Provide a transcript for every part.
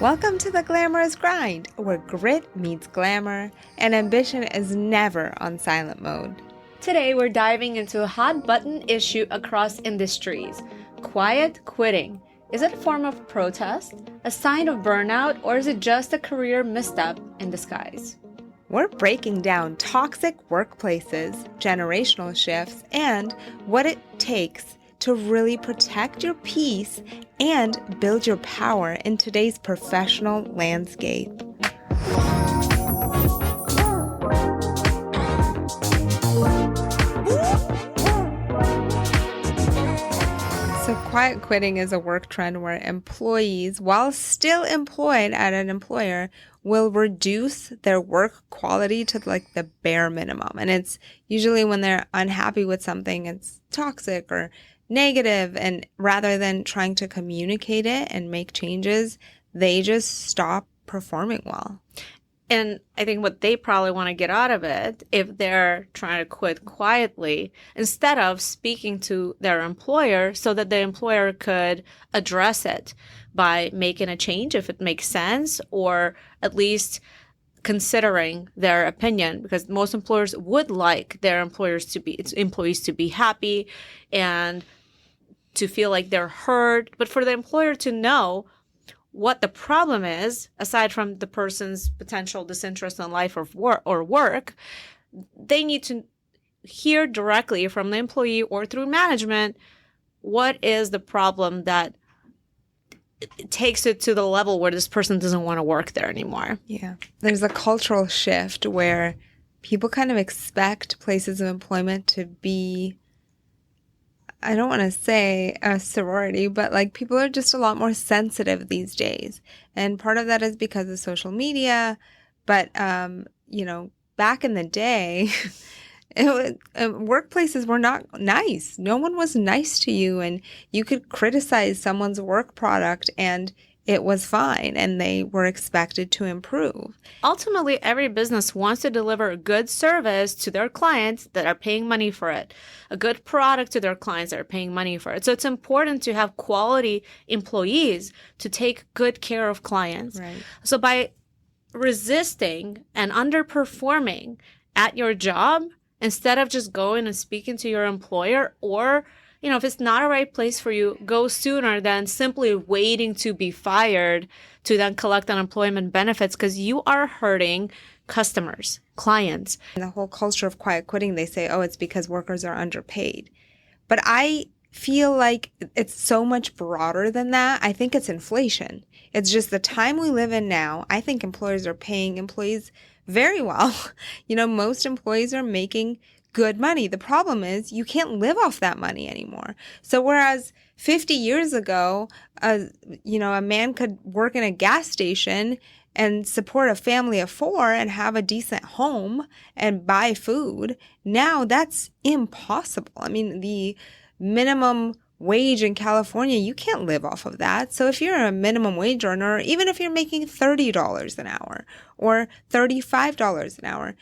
Welcome to the Glamorous Grind, where grit meets glamour and ambition is never on silent mode. Today, we're diving into a hot button issue across industries: quiet quitting. Is it a form of protest, a sign of burnout, or is it just a career misstep in disguise? We're breaking down toxic workplaces, generational shifts, and what it takes to really protect your peace and build your power in today's professional landscape. So quiet quitting is a work trend where employees, while still employed at an employer, will reduce their work quality to like the bare minimum. And it's usually when they're unhappy with something, it's toxic or negative, and rather than trying to communicate it and make changes, they just stop performing well. And I think what they probably want to get out of it, if they're trying to quit quietly, instead of speaking to their employer so that the employer could address it by making a change if it makes sense, or at least considering their opinion, because most employers would like their employees to be happy and to feel like they're heard. But for the employer to know what the problem is, aside from the person's potential disinterest in life or work, they need to hear directly from the employee or through management what is the problem that takes it to the level where this person doesn't want to work there anymore. Yeah. There's a cultural shift where people kind of expect places of employment to be, I don't want to say a sorority, but like people are just a lot more sensitive these days. And part of that is because of social media. But, back in the day, workplaces were not nice. No one was nice to you, and you could criticize someone's work product and it was fine, and they were expected to improve. Ultimately, every business wants to deliver a good service to their clients that are paying money for it, a good product to their clients that are paying money for it. So it's important to have quality employees to take good care of clients. Right. So by resisting and underperforming at your job, instead of just going and speaking to your employer, or if it's not a right place for you, go sooner than simply waiting to be fired to then collect unemployment benefits, because you are hurting customers, clients. And the whole culture of quiet quitting, they say, oh, it's because workers are underpaid. But I feel like it's so much broader than that. I think it's inflation. It's just the time we live in now. I think employers are paying employees very well. Most employees are making good money. The problem is you can't live off that money anymore. So whereas 50 years ago, a man could work in a gas station and support a family of 4 and have a decent home and buy food, now that's impossible. I mean, the minimum wage in California, you can't live off of that. So if you're a minimum wage earner, even if you're making $30 an hour or $35 an hour,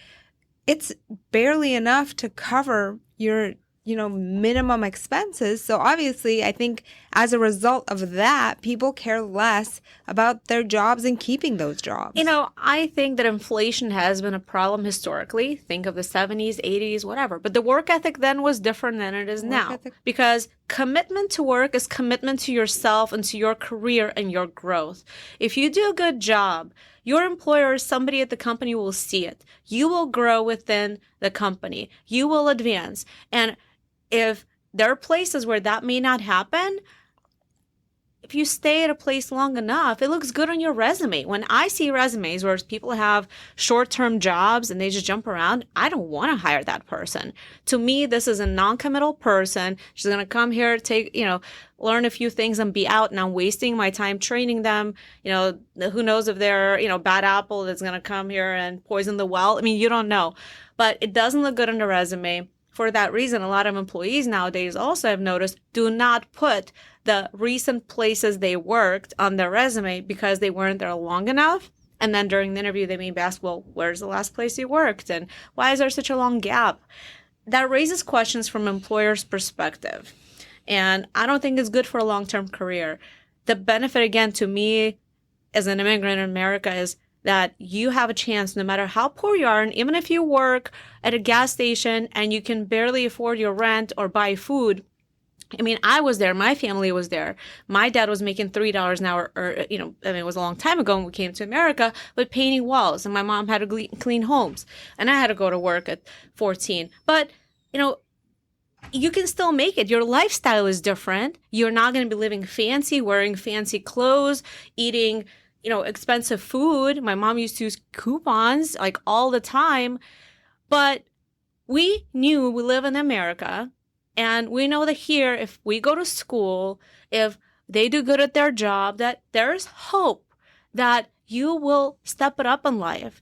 it's barely enough to cover your, minimum expenses. So obviously, I think as a result of that, people care less about their jobs and keeping those jobs. I think that inflation has been a problem historically. Think of the 70s, 80s, whatever. But the work ethic then was different than it is now. Because commitment to work is commitment to yourself and to your career and your growth. If you do a good job, your employer or somebody at the company will see it. You will grow within the company. You will advance. And if there are places where that may not happen, if you stay at a place long enough, it looks good on your resume. When I see resumes where people have short-term jobs and they just jump around, I don't want to hire that person. To me, this is a non-committal person. She's going to come here, learn a few things and be out, and I'm wasting my time training them. Who knows if they're, bad apple that's going to come here and poison the well. I mean, you don't know. But it doesn't look good on the resume. For that reason, a lot of employees nowadays also have noticed do not put the recent places they worked on their resume because they weren't there long enough. And then during the interview, they may be asked, well, where's the last place you worked? And why is there such a long gap? That raises questions from employers' perspective. And I don't think it's good for a long-term career. The benefit, again, to me, as an immigrant in America is that you have a chance no matter how poor you are. And even if you work at a gas station and you can barely afford your rent or buy food, I mean, I was there. My family was there. My dad was making $3 an hour, or, you know, I mean, it was a long time ago when we came to America, but painting walls. And my mom had to clean homes. And I had to go to work at 14. But, you know, you can still make it. Your lifestyle is different. You're not going to be living fancy, wearing fancy clothes, eating, you know, expensive food. My mom used to use coupons like all the time. But we knew we live in America. And we know that here, if we go to school, if they do good at their job, that there's hope that you will step it up in life.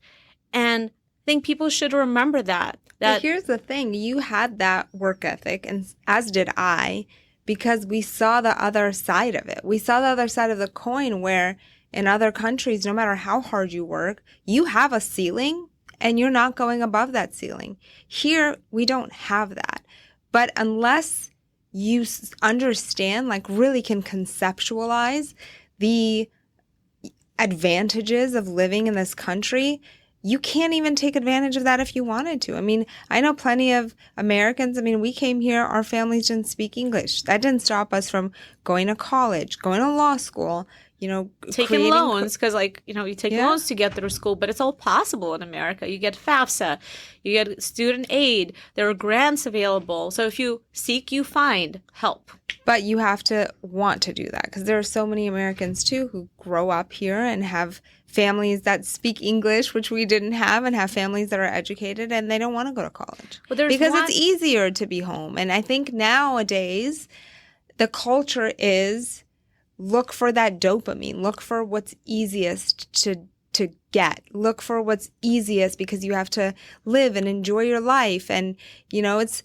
And I think people should remember that. But here's the thing. You had that work ethic, and as did I, because we saw the other side of it. We saw the other side of the coin where in other countries, no matter how hard you work, you have a ceiling and you're not going above that ceiling. Here, we don't have that. But unless you understand, like really can conceptualize the advantages of living in this country, you can't even take advantage of that if you wanted to. I mean, I know plenty of Americans. I mean, we came here, our families didn't speak English. That didn't stop us from going to college, going to law school, you know, taking loans, because like, you know, you take loans to get through school, but it's all possible in America. You get FAFSA, you get student aid, there are grants available. So if you seek, you find help. But you have to want to do that, because there are so many Americans too who grow up here and have families that speak English, which we didn't have, and have families that are educated, and they don't want to go to college because it's easier to be home. And I think nowadays the culture is look for that dopamine, look for what's easiest to get, look for what's easiest because you have to live and enjoy your life. And, you know, it's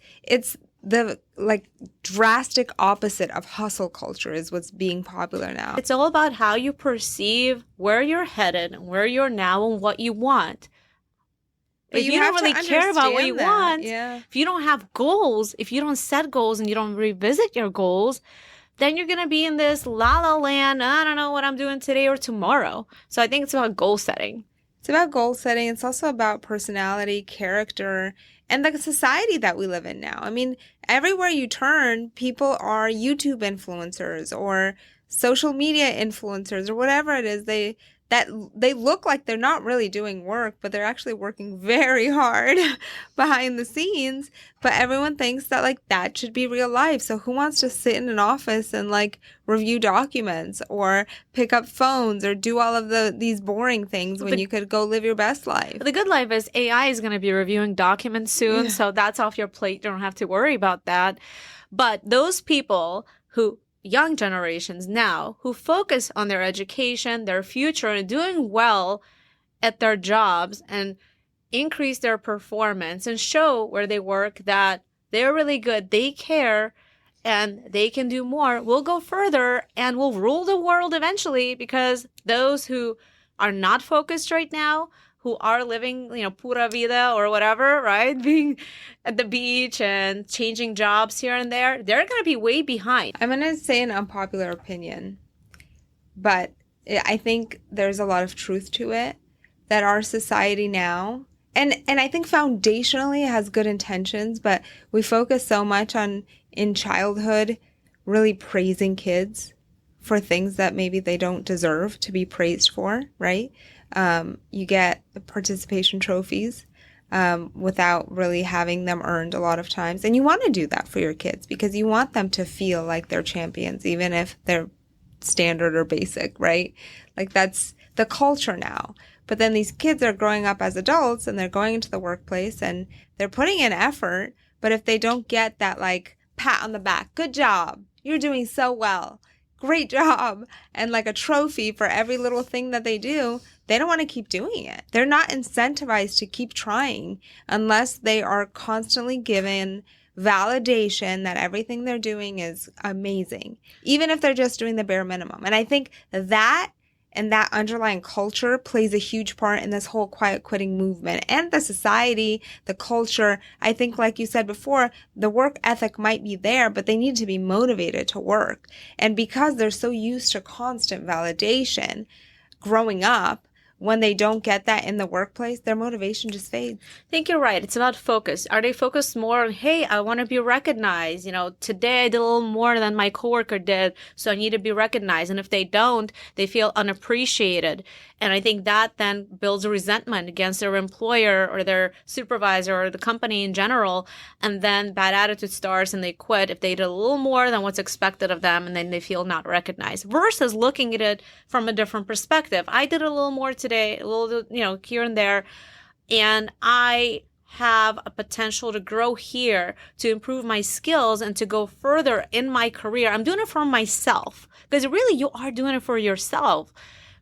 the like drastic opposite of hustle culture is what's being popular now. It's all about how you perceive where you're headed, where you're now, and what you want. But if you don't really care about what you want, if you don't have goals, if you don't set goals and you don't revisit your goals, then you're going to be in this la land. I don't know what I'm doing today or tomorrow. So I think it's about goal setting. It's about goal setting. It's also about personality, character, and the society that we live in now. I mean, everywhere you turn, people are YouTube influencers or social media influencers or whatever it is. They look like they're not really doing work, but they're actually working very hard behind the scenes. But everyone thinks that like that should be real life. So who wants to sit in an office and like review documents or pick up phones or do all of these boring things when you could go live your best life? The good life is AI is going to be reviewing documents soon. So that's off your plate. You don't have to worry about that. But those people who young generations now who focus on their education, their future, and doing well at their jobs and increase their performance and show where they work that they're really good, they care, and they can do more, will go further and will rule the world eventually, because those who are not focused right now, who are living, you know, pura vida or whatever, right? Being at the beach and changing jobs here and there, they're going to be way behind. I'm going to say an unpopular opinion, but I think there's a lot of truth to it, that our society now, and I think foundationally it has good intentions, but we focus so much on, in childhood, really praising kids for things that maybe they don't deserve to be praised for, right? You get participation trophies without really having them earned a lot of times. And you want to do that for your kids because you want them to feel like they're champions, even if they're standard or basic, right? Like that's the culture now. But then these kids are growing up as adults and they're going into the workplace and they're putting in effort. But if they don't get that like pat on the back, good job, you're doing so well, great job, and like a trophy for every little thing that they do, they don't want to keep doing it. They're not incentivized to keep trying unless they are constantly given validation that everything they're doing is amazing, even if they're just doing the bare minimum. And I think that and that underlying culture plays a huge part in this whole quiet quitting movement and the society, the culture. I think, like you said before, the work ethic might be there, but they need to be motivated to work. And because they're so used to constant validation, growing up, when they don't get that in the workplace, their motivation just fades. I think you're right. It's about focus. Are they focused more on, hey, I want to be recognized. Today I did a little more than my coworker did, so I need to be recognized. And if they don't, they feel unappreciated. And I think that then builds resentment against their employer or their supervisor or the company in general. And then bad attitude starts and they quit if they did a little more than what's expected of them, and then they feel not recognized. Versus looking at it from a different perspective. I did a little more today, a little, here and there. And I have a potential to grow here, to improve my skills and to go further in my career. I'm doing it for myself, because really you are doing it for yourself,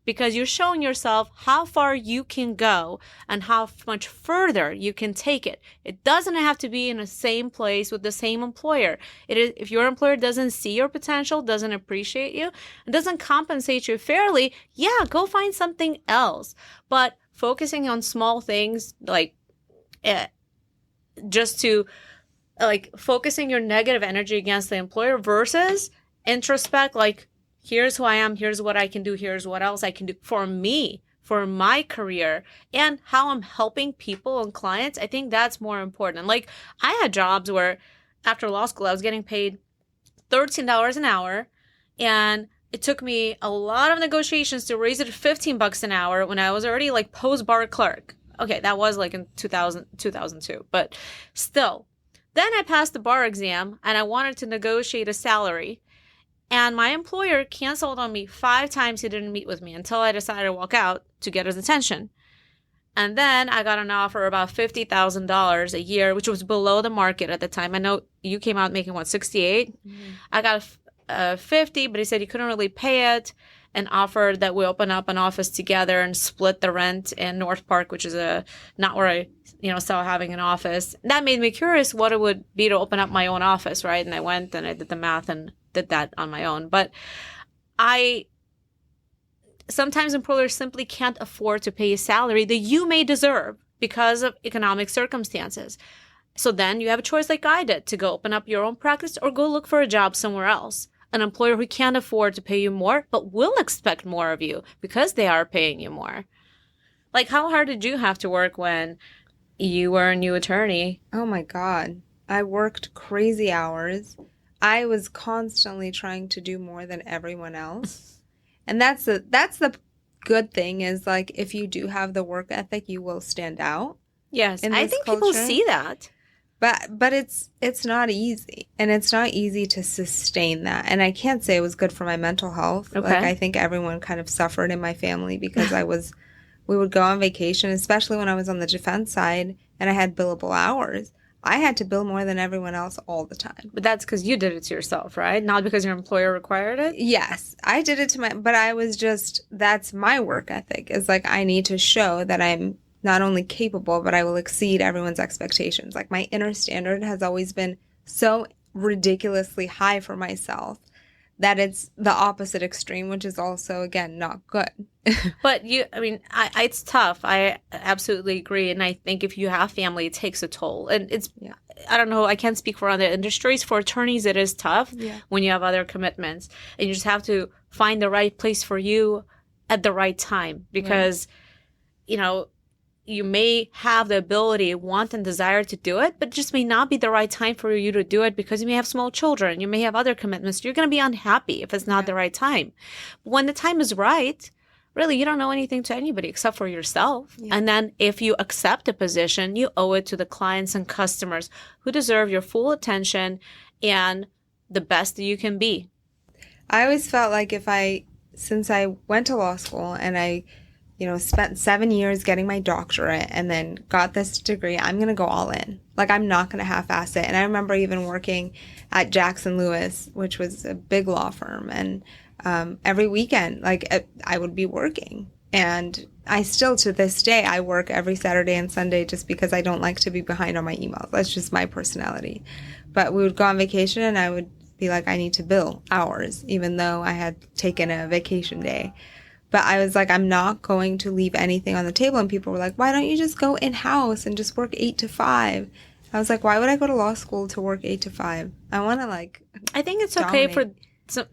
because you're showing yourself how far you can go and how much further you can take it. It doesn't have to be in the same place with the same employer. If your employer doesn't see your potential, doesn't appreciate you, and doesn't compensate you fairly, yeah, go find something else. But focusing on small things just to focusing your negative energy against the employer versus introspect, here's who I am, here's what I can do, here's what else I can do for me, for my career, and how I'm helping people and clients. I think that's more important. And I had jobs where after law school, I was getting paid $13 an hour, and it took me a lot of negotiations to raise it to $15 an hour when I was already post-bar clerk. Okay, that was in 2002, but still. Then I passed the bar exam and I wanted to negotiate a salary. And my employer canceled on me 5 times. He didn't meet with me until I decided to walk out to get his attention. And then I got an offer about $50,000 a year, which was below the market at the time. I know you came out making, what, 68? Mm-hmm. I got 50, but he said he couldn't really pay it, and offered that we open up an office together and split the rent in North Park, which is not where I saw having an office. That made me curious what it would be to open up my own office, right? And I went and I did the math and did that on my own. But sometimes employers simply can't afford to pay a salary that you may deserve because of economic circumstances. So then you have a choice like I did, to go open up your own practice or go look for a job somewhere else. An employer who can't afford to pay you more, but will expect more of you because they are paying you more. How hard did you have to work when you were a new attorney? Oh my God. I worked crazy hours. I was constantly trying to do more than everyone else. And that's the good thing is if you do have the work ethic, you will stand out. Yes, I think people see that. But it's not easy, and it's not easy to sustain that. And I can't say it was good for my mental health. Okay. I think everyone kind of suffered in my family because we would go on vacation, especially when I was on the defense side and I had billable hours. I had to bill more than everyone else all the time. But that's because you did it to yourself, right? Not because your employer required it? Yes, I did it but I was that's my work ethic, is I need to show that I'm not only capable, but I will exceed everyone's expectations. My inner standard has always been so ridiculously high for myself that it's the opposite extreme, which is also, again, not good. But it's tough. I absolutely agree. And I think if you have family, it takes a toll. And I don't know, I can't speak for other industries. For attorneys, it is tough when you have other commitments. And you just have to find the right place for you at the right time. Because, you may have the ability, want, and desire to do it, but it just may not be the right time for you to do it because you may have small children. You may have other commitments. You're going to be unhappy if it's not the right time. But when the time is right, really, you don't know anything to anybody except for yourself. Yeah. And then if you accept a position, you owe it to the clients and customers who deserve your full attention and the best that you can be. I always felt since I went to law school and I spent 7 years getting my doctorate and then got this degree, I'm going to go all in. I'm not going to half-ass it. And I remember even working at Jackson Lewis, which was a big law firm. And every weekend, I would be working. And I still, to this day, I work every Saturday and Sunday just because I don't like to be behind on my emails. That's just my personality. But we would go on vacation and I would be I need to bill hours, even though I had taken a vacation day. But I was I'm not going to leave anything on the table. And people were why don't you just go in-house and just work 8 to 5? I was why would I go to law school to work 8 to 5? I want to I think it's dominate. okay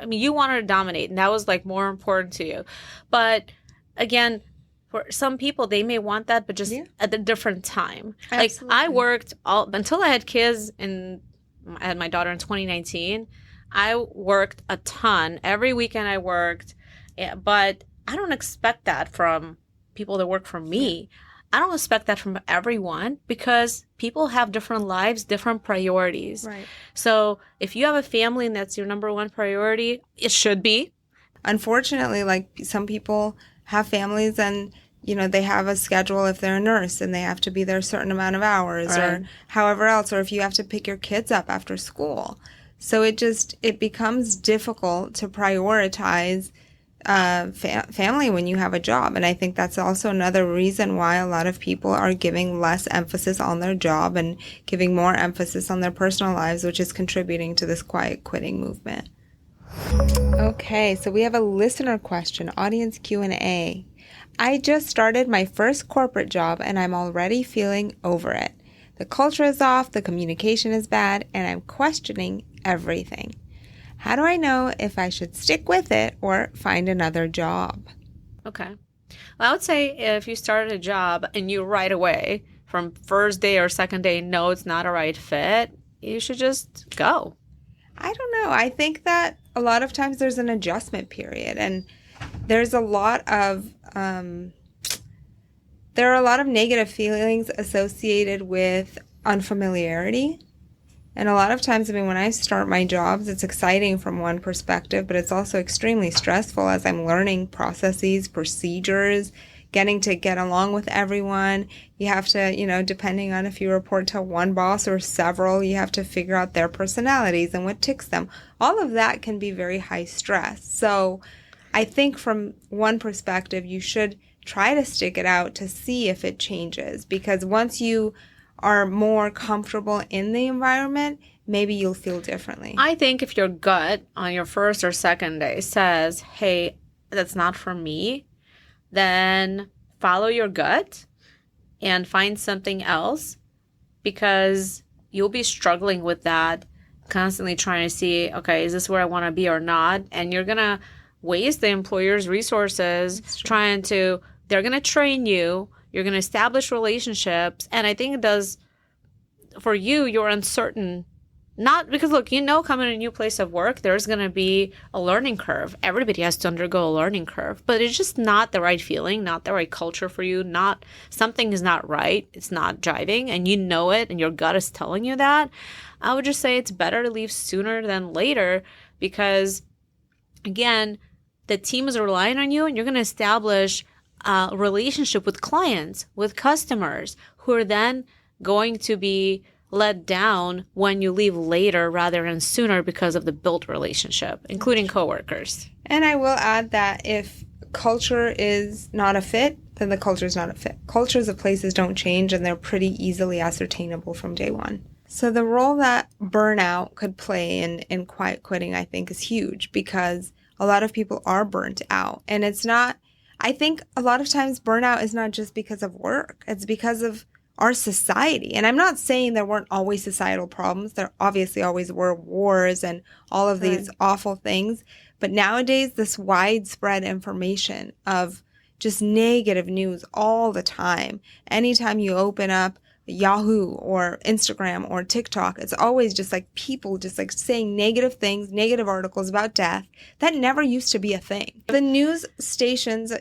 you wanted to dominate, and that was more important to you. But again, for some people, they may want that, but just at a different time. Absolutely. Like I worked until I had kids and I had my daughter in 2019. I worked a ton. Every weekend I worked, but I don't expect that from people that work for me. I don't expect that from everyone because people have different lives, different priorities. Right. So if you have a family and that's your number one priority, it should be. Unfortunately, like some people have families and, you know, they have a schedule if they're a nurse and they have to be there a certain amount of hours or however else, or if you have to pick your kids up after school. So it becomes difficult to prioritize family when you have a job. And I think that's also another reason why a lot of people are giving less emphasis on their job and giving more emphasis on their personal lives, which is contributing to this quiet quitting movement. Okay, so we have a listener question, audience Q&A. I just started my first corporate job and I'm already feeling over it. The culture is off, the communication is bad, and I'm questioning everything. How do I know if I should stick with it or find another job? Okay. Well, I would say if you started a job and you right away, from first day or second day, know it's not a right fit, you should just go. I don't know. I think that a lot of times there's an adjustment period, and there's a lot of there are a lot of negative feelings associated with unfamiliarity. And a lot of times, I mean, when I start my jobs, it's exciting from one perspective, but it's also extremely stressful as I'm learning processes, procedures, getting to get along with everyone. You have to, you know, depending on if you report to one boss or several, you have to figure out their personalities and what ticks them. All of that can be very high stress. So I think from one perspective, you should try to stick it out to see if it changes, because once you are more comfortable in the environment, maybe you'll feel differently. I think if your gut on your first or second day says, hey, that's not for me, then follow your gut and find something else, because you'll be struggling with that, constantly trying to see, okay, is this where I want to be or not? And you're going to waste the employer's resources they're going to train you. You're going to establish relationships. And I think it does, for you, you're uncertain. Not because, look, you know, coming to a new place of work, there's going to be a learning curve. Everybody has to undergo a learning curve. But it's just not the right feeling, not the right culture for you. Something is not right. It's not jiving. And you know it, and your gut is telling you that. I would just say it's better to leave sooner than later, because, again, the team is relying on you, and you're going to establish a relationship with clients, with customers, who are then going to be let down when you leave later rather than sooner because of the built relationship, including coworkers. And I will add that if culture is not a fit, then the culture is not a fit. Cultures of places don't change, and they're pretty easily ascertainable from day one. So the role that burnout could play in quiet quitting, I think, is huge, because a lot of people are burnt out. And I think a lot of times burnout is not just because of work. It's because of our society. And I'm not saying there weren't always societal problems. There obviously always were wars and all of these awful things. But nowadays, this widespread information of just negative news all the time. Anytime you open up Yahoo or Instagram or TikTok, it's always just like people just like saying negative things, negative articles about death. That never used to be a thing. The news stations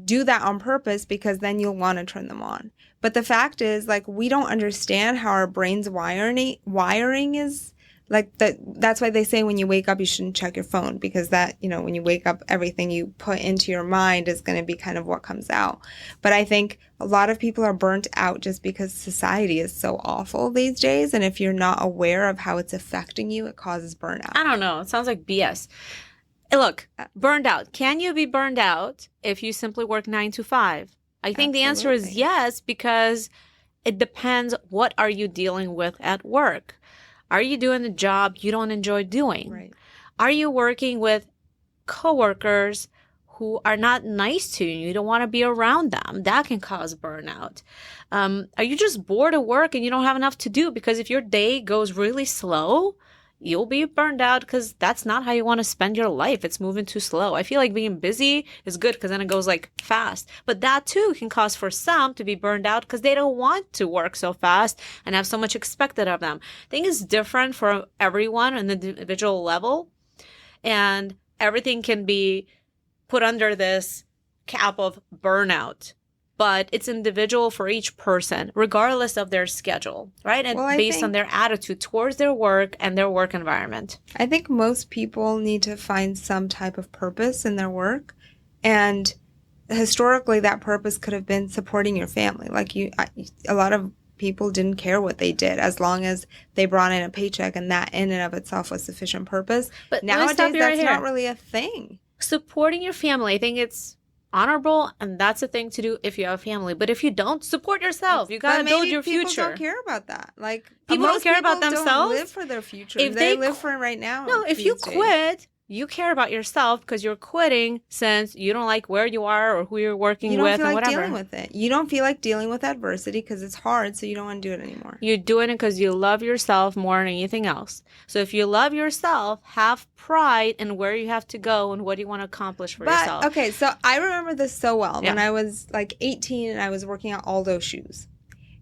do that on purpose because then you'll want to turn them on. But the fact is, like, we don't understand how our brain's wiring is. Like, that's why they say when you wake up, you shouldn't check your phone, because that, you know, when you wake up, everything you put into your mind is going to be kind of what comes out. But I think a lot of people are burnt out just because society is so awful these days. And if you're not aware of how it's affecting you, it causes burnout. I don't know. It sounds like BS. Hey, look, burned out. Can you be burned out if you simply work 9 to 5? I think the answer is yes, because it depends. What are you dealing with at work? Are you doing a job you don't enjoy doing? Right. Are you working with coworkers who are not nice to you? You don't want to be around them. That can cause burnout. Are you just bored at work and you don't have enough to do? Because if your day goes really slow, you'll be burned out because that's not how you want to spend your life. It's moving too slow. I feel like being busy is good because then it goes like fast. But that too can cause for some to be burned out because they don't want to work so fast and have so much expected of them. I think it's different for everyone on the individual level. And everything can be put under this cap of burnout. But it's individual for each person, regardless of their schedule, right? And based on their attitude towards their work and their work environment. I think most people need to find some type of purpose in their work. And historically, that purpose could have been supporting your family. Like a lot of people didn't care what they did as long as they brought in a paycheck, and that in and of itself was sufficient purpose. But nowadays, that's not really a thing. Supporting your family, I think it's honorable, and that's a thing to do if you have a family. But if you don't, support yourself. You gotta build your future. People don't care about that. Like people don't care about themselves. Don't live for their future. If they live for it right now. No, if you quit, you care about yourself because you're quitting since you don't like where you are or who you're working with or whatever. You don't feel like dealing with it. You don't feel like dealing with adversity because it's hard, so you don't want to do it anymore. You're doing it because you love yourself more than anything else. So if you love yourself, have pride in where you have to go and what you want to accomplish for yourself. Okay, so I remember this so well. When I was like 18 and I was working at Aldo Shoes.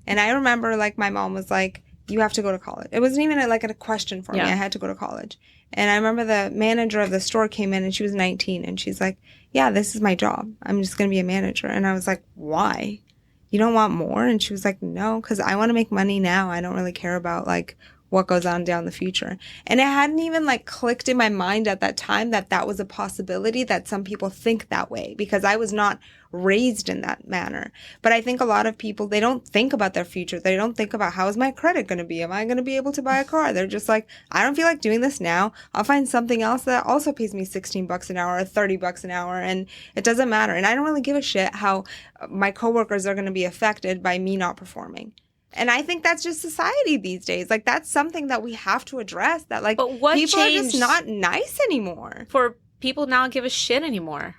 And I remember like my mom was like, you have to go to college. It wasn't even like a question for me. I had to go to college. And I remember the manager of the store came in and she was 19 and she's like, yeah, this is my job. I'm just going to be a manager. And I was like, why? You don't want more? And she was like, no, because I want to make money now. I don't really care about like what goes on down the future. And it hadn't even like clicked in my mind at that time that that was a possibility, that some people think that way, because I was not raised in that manner. But I think a lot of people, they don't think about their future. They don't think about how is my credit going to be? Am I going to be able to buy a car? They're just like, I don't feel like doing this now. I'll find something else that also pays me $16 an hour or $30 an hour. And it doesn't matter. And I don't really give a shit how my coworkers are going to be affected by me not performing. And I think that's just society these days. Like, that's something that we have to address. That, like, people are just not nice anymore. For people not give a shit anymore.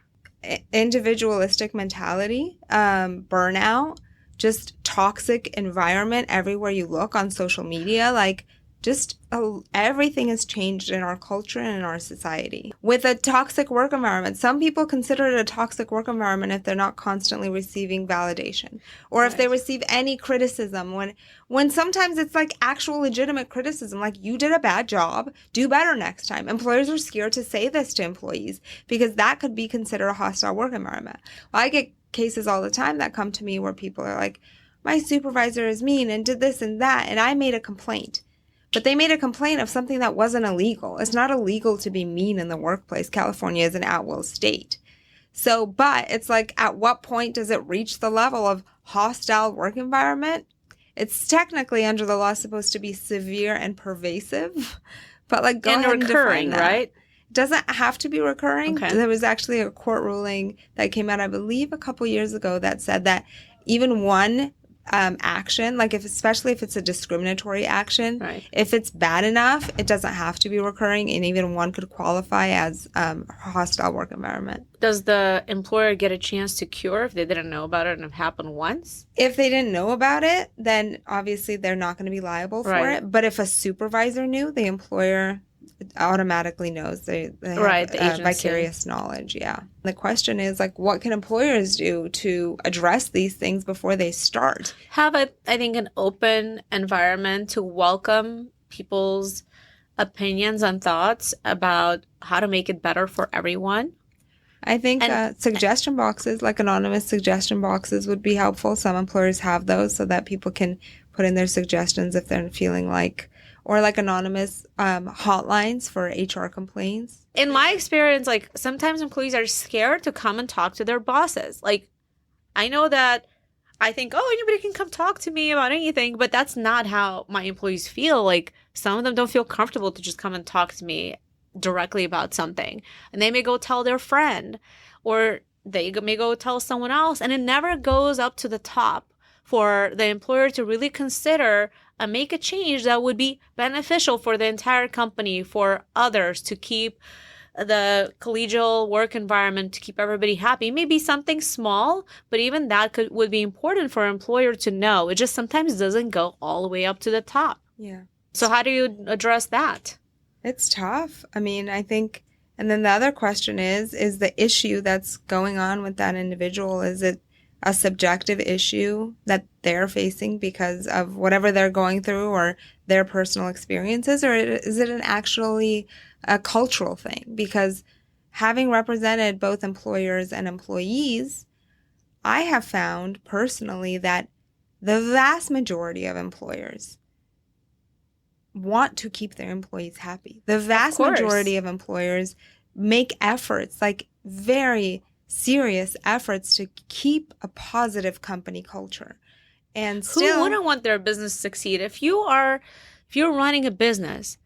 Individualistic mentality, burnout, just toxic environment everywhere you look on social media. Like, just everything has changed in our culture and in our society. With a toxic work environment, some people consider it a toxic work environment if they're not constantly receiving validation, or if they receive any criticism, when sometimes it's like actual legitimate criticism, like, you did a bad job, do better next time. Employers are scared to say this to employees because that could be considered a hostile work environment. Well, I get cases all the time that come to me where people are like, my supervisor is mean and did this and that, and I made a complaint. But they made a complaint of something that wasn't illegal. It's not illegal to be mean in the workplace. California is an at-will state. So, but it's like, at what point does it reach the level of hostile work environment? It's technically under the law supposed to be severe and pervasive. But like, go ahead and recurring, define that. Right? It doesn't have to be recurring. Okay. There was actually a court ruling that came out, I believe, a couple years ago that said that even one action, like especially if it's a discriminatory action, if it's bad enough, it doesn't have to be recurring, and even one could qualify as a hostile work environment. Does the employer get a chance to cure if they didn't know about it and it happened once? If they didn't know about it, then obviously they're not going to be liable for it. But if a supervisor knew, the employer automatically knows. They have vicarious knowledge. Yeah. The question is, like, what can employers do to address these things before they start? Have I think an open environment to welcome people's opinions and thoughts about how to make it better for everyone. I think suggestion boxes, like anonymous suggestion boxes, would be helpful. Some employers have those so that people can put in their suggestions if they're feeling like, or like anonymous hotlines for HR complaints. In my experience, like, sometimes employees are scared to come and talk to their bosses. Like, I know that I think, oh, anybody can come talk to me about anything, but that's not how my employees feel. Like, some of them don't feel comfortable to just come and talk to me directly about something. And they may go tell their friend, or they may go tell someone else, and it never goes up to the top for the employer to really consider and make a change that would be beneficial for the entire company, for others, to keep the collegial work environment, to keep everybody happy. Maybe something small, but even that would be important for an employer to know. It just sometimes doesn't go all the way up to the top. Yeah. So how do you address that? It's tough. I mean, I think, and then the other question is the issue that's going on with that individual, is it a subjective issue that they're facing because of whatever they're going through or their personal experiences, or is it an actually a cultural thing? Because having represented both employers and employees, I have found personally that the vast majority of employers want to keep their employees happy. The vast majority of employers make efforts, like very serious efforts, to keep a positive company culture. And still, who wouldn't want their business to succeed? If you're running a business,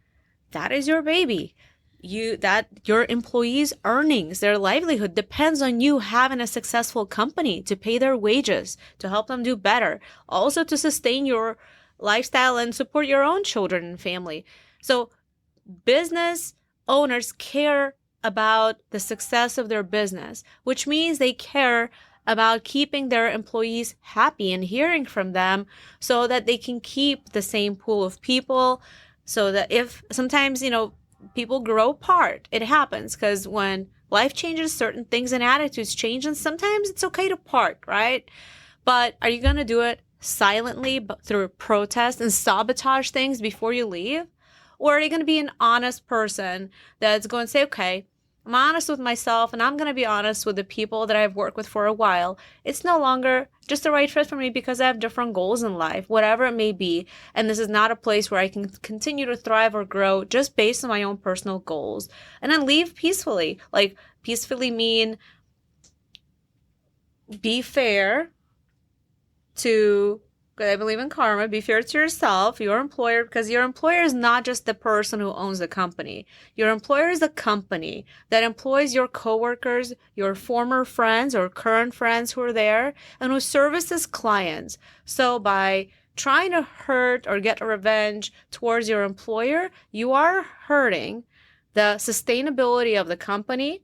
that is your baby. Your employees' earnings, their livelihood depends on you having a successful company to pay their wages, to help them do better, also to sustain your lifestyle and support your own children and family. So business owners care about the success of their business, which means they care about keeping their employees happy and hearing from them so that they can keep the same pool of people. So that if sometimes, people grow apart, it happens because when life changes, certain things and attitudes change, and sometimes it's okay to part, right? But are you going to do it silently but through protest and sabotage things before you leave? Or are you going to be an honest person that's going to say, okay, I'm honest with myself and I'm going to be honest with the people that I've worked with for a while. It's no longer just the right fit for me because I have different goals in life, whatever it may be. And this is not a place where I can continue to thrive or grow just based on my own personal goals. And then leave peacefully. Like, peacefully mean be fair to, I believe in karma, be fair to yourself, your employer, because your employer is not just the person who owns the company. Your employer is the company that employs your coworkers, your former friends or current friends who are there, and who services clients. So by trying to hurt or get revenge towards your employer, you are hurting the sustainability of the company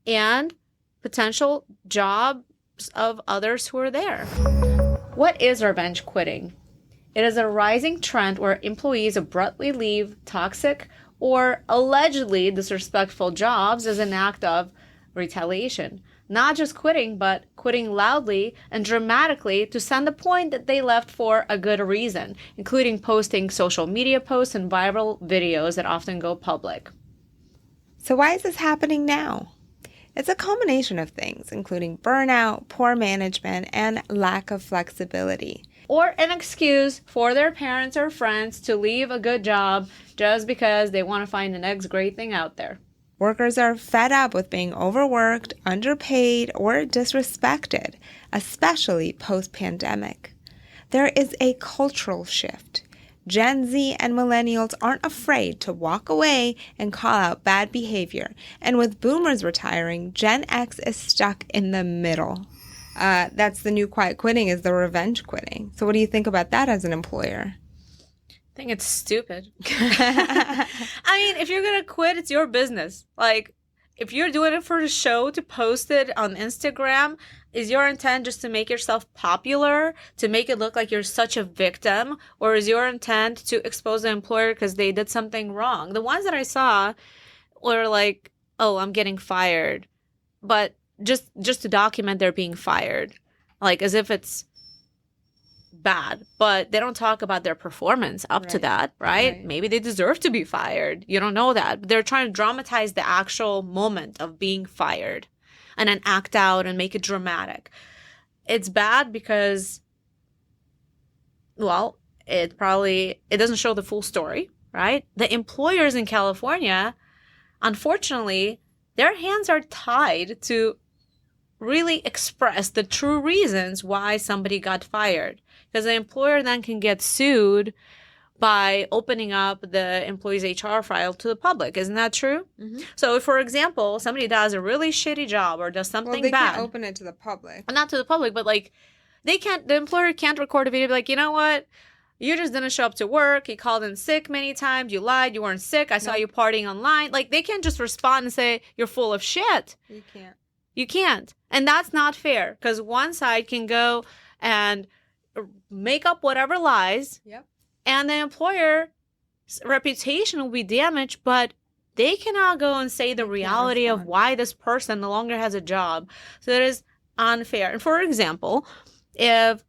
and potential jobs of others who are there. What is revenge quitting? It is a rising trend where employees abruptly leave toxic or allegedly disrespectful jobs as an act of retaliation. Not just quitting, but quitting loudly and dramatically to send the point that they left for a good reason, including posting social media posts and viral videos that often go public. So why is this happening now? It's a combination of things, including burnout, poor management, and lack of flexibility. Or an excuse for their parents or friends to leave a good job just because they want to find the next great thing out there. Workers are fed up with being overworked, underpaid, or disrespected, especially post-pandemic. There is a cultural shift. Gen Z and millennials aren't afraid to walk away and call out bad behavior. And with boomers retiring, Gen X is stuck in the middle. That's the new quiet quitting, is the revenge quitting. So what do you think about that as an employer? I think it's stupid. I mean, if you're going to quit, it's your business. Like, if you're doing it for the show to post it on Instagram, is your intent just to make yourself popular, to make it look like you're such a victim? Or is your intent to expose the employer because they did something wrong? The ones that I saw were like, oh, I'm getting fired. But just to document they're being fired. Like, as if it's bad. But they don't talk about their performance up to that, right? Maybe they deserve to be fired. You don't know that. But they're trying to dramatize the actual moment of being fired and then act out and make it dramatic. It's bad because, well, it doesn't show the full story, right? The employers in California, unfortunately, their hands are tied to really express the true reasons why somebody got fired. Because the employer then can get sued by opening up the employee's HR file to the public. Isn't that true? Mm-hmm. So if, for example, somebody does a really shitty job or does something bad. Well, they can't open it to the public. Not to the public, but like, the employer can't record a video, be like, you know what? You just didn't show up to work. You called in sick many times. You lied. You weren't sick. I saw you partying online. Like, they can't just respond and say, you're full of shit. You can't. You can't. And that's not fair, because one side can go and make up whatever lies. Yep. And the employer's reputation will be damaged, but they cannot go and say the reality of why this person no longer has a job. So it is unfair. And for example, if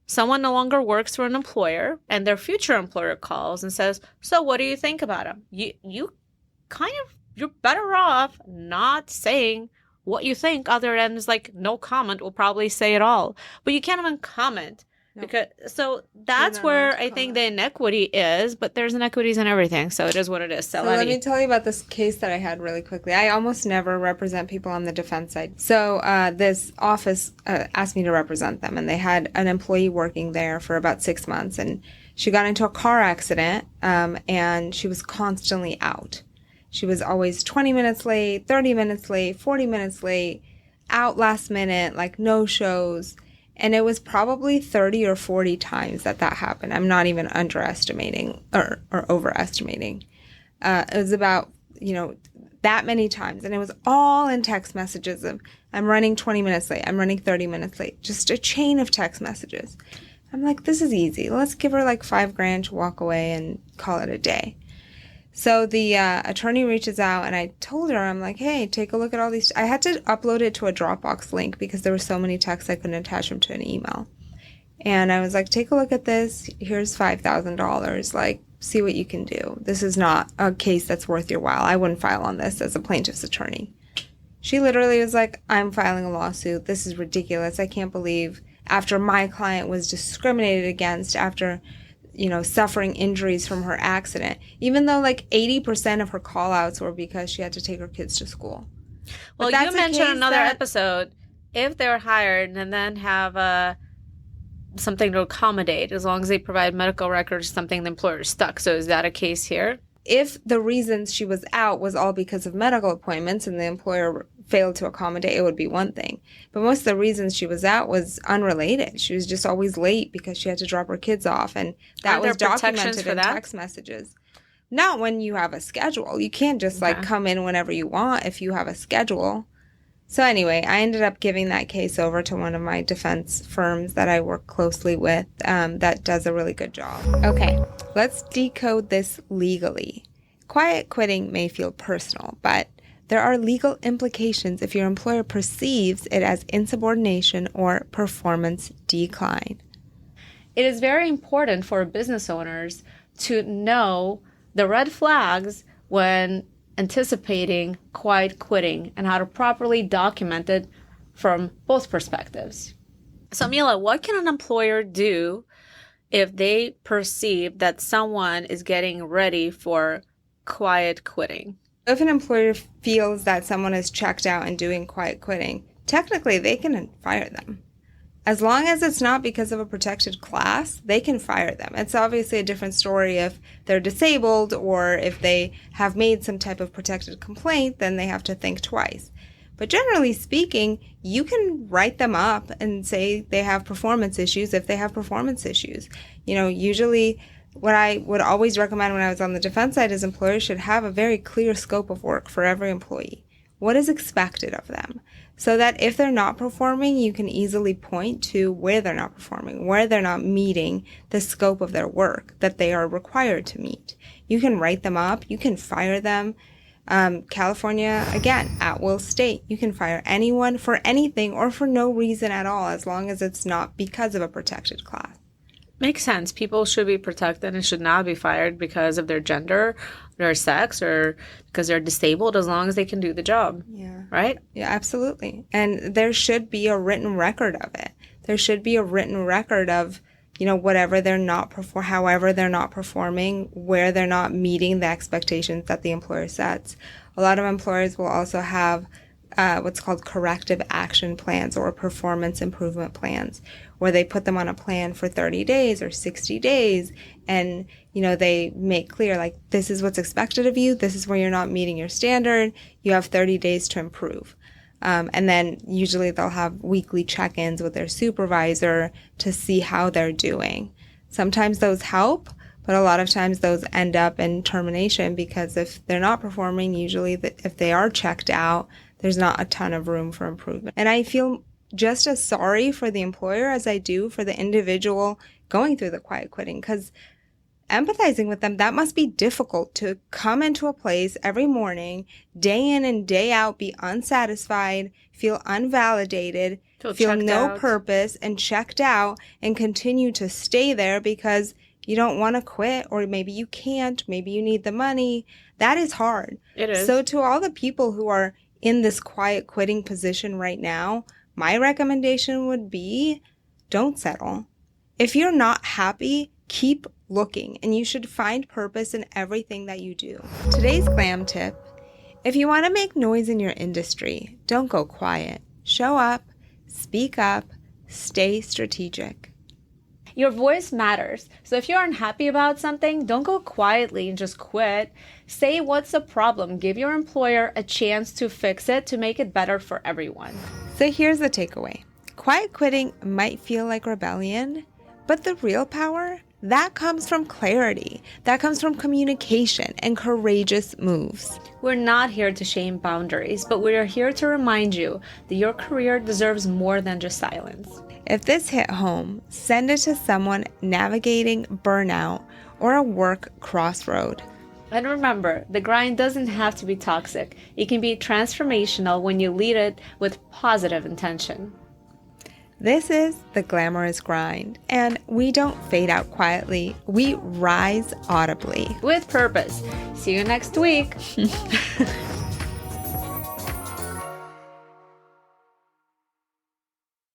someone no longer works for an employer and their future employer calls and says, so what do you think about him? You're better off not saying what you think, other than is like no comment will probably say it all. But you can't even comment. No. So that's where I think the inequity is, but there's inequities in everything, so it is what it is. So let me tell you about this case that I had really quickly. I almost never represent people on the defense side. So this office asked me to represent them, and they had an employee working there for about 6 months, and she got into a car accident, and she was constantly out. She was always 20 minutes late, 30 minutes late, 40 minutes late, out last minute, like no shows. And it was probably 30 or 40 times that happened. I'm not even underestimating or overestimating. It was about, that many times. And it was all in text messages of, I'm running 20 minutes late. I'm running 30 minutes late. Just a chain of text messages. I'm like, this is easy. Let's give her like $5,000 to walk away and call it a day. So the attorney reaches out, and I told her, I'm like, hey, take a look at all these. I had to upload it to a Dropbox link because there were so many texts I couldn't attach them to an email. And I was like, take a look at this. Here's $5,000. Like, see what you can do. This is not a case that's worth your while. I wouldn't file on this as a plaintiff's attorney. She literally was like, I'm filing a lawsuit. This is ridiculous. I can't believe after my client was discriminated against, after suffering injuries from her accident, even though like 80% of her call outs were because she had to take her kids to school. Well, you mentioned another episode, if they're hired and then have something to accommodate, as long as they provide medical records, something the employer is stuck. So is that a case here? If the reasons she was out was all because of medical appointments and the employer failed to accommodate, it would be one thing. But most of the reasons she was out was unrelated. She was just always late because she had to drop her kids off, and that was documented in text messages. Not when you have a schedule. You can't just come in whenever you want if you have a schedule. So anyway, I ended up giving that case over to one of my defense firms that I work closely with that does a really good job. Okay, let's decode this legally. Quiet quitting may feel personal, but there are legal implications if your employer perceives it as insubordination or performance decline. It is very important for business owners to know the red flags when anticipating quiet quitting and how to properly document it from both perspectives. So, Mila, what can an employer do if they perceive that someone is getting ready for quiet quitting? If an employer feels that someone is checked out and doing quiet quitting, technically they can fire them. As long as it's not because of a protected class, they can fire them. It's obviously a different story if they're disabled or if they have made some type of protected complaint, then they have to think twice. But generally speaking, you can write them up and say they have performance issues if they have performance issues. Usually what I would always recommend when I was on the defense side is employers should have a very clear scope of work for every employee. What is expected of them? So that if they're not performing, you can easily point to where they're not performing, where they're not meeting the scope of their work that they are required to meet. You can write them up. You can fire them. California, again, at will state. You can fire anyone for anything or for no reason at all, as long as it's not because of a protected class. Makes sense. People should be protected and should not be fired because of their gender, their sex, or because they're disabled, as long as they can do the job. Yeah. Right? Yeah, absolutely. And there should be a written record of it. There should be a written record of, whatever they're not however they're not performing, where they're not meeting the expectations that the employer sets. A lot of employers will also have what's called corrective action plans or performance improvement plans, where they put them on a plan for 30 days or 60 days. And, they make clear, like, this is what's expected of you. This is where you're not meeting your standard. You have 30 days to improve. And then usually they'll have weekly check-ins with their supervisor to see how they're doing. Sometimes those help, but a lot of times those end up in termination because if they're not performing, usually if they are checked out, there's not a ton of room for improvement. And I feel just as sorry for the employer as I do for the individual going through the quiet quitting, because empathizing with them. That must be difficult to come into a place every morning, day in and day out, be unsatisfied, feel unvalidated, feel no purpose and checked out, and continue to stay there because you don't want to quit, or maybe you can't, maybe you need the money. That is hard. It is. So to all the people who are in this quiet quitting position right now, my recommendation would be don't settle. If you're not happy, keep looking, and you should find purpose in everything that you do. Today's glam tip: if you want to make noise in your industry, don't go quiet. Show up, speak up, stay strategic. Your voice matters. So if you're unhappy about something, don't go quietly and just quit. Say what's the problem. Give your employer a chance to fix it, to make it better for everyone. So here's the takeaway. Quiet quitting might feel like rebellion, but the real power, that comes from clarity. That comes from communication and courageous moves. We're not here to shame boundaries, but we're here to remind you that your career deserves more than just silence. If this hit home, send it to someone navigating burnout or a work crossroad. And remember, the grind doesn't have to be toxic. It can be transformational when you lead it with positive intention. This is the Glamorous Grind, and we don't fade out quietly. We rise audibly. With purpose. See you next week.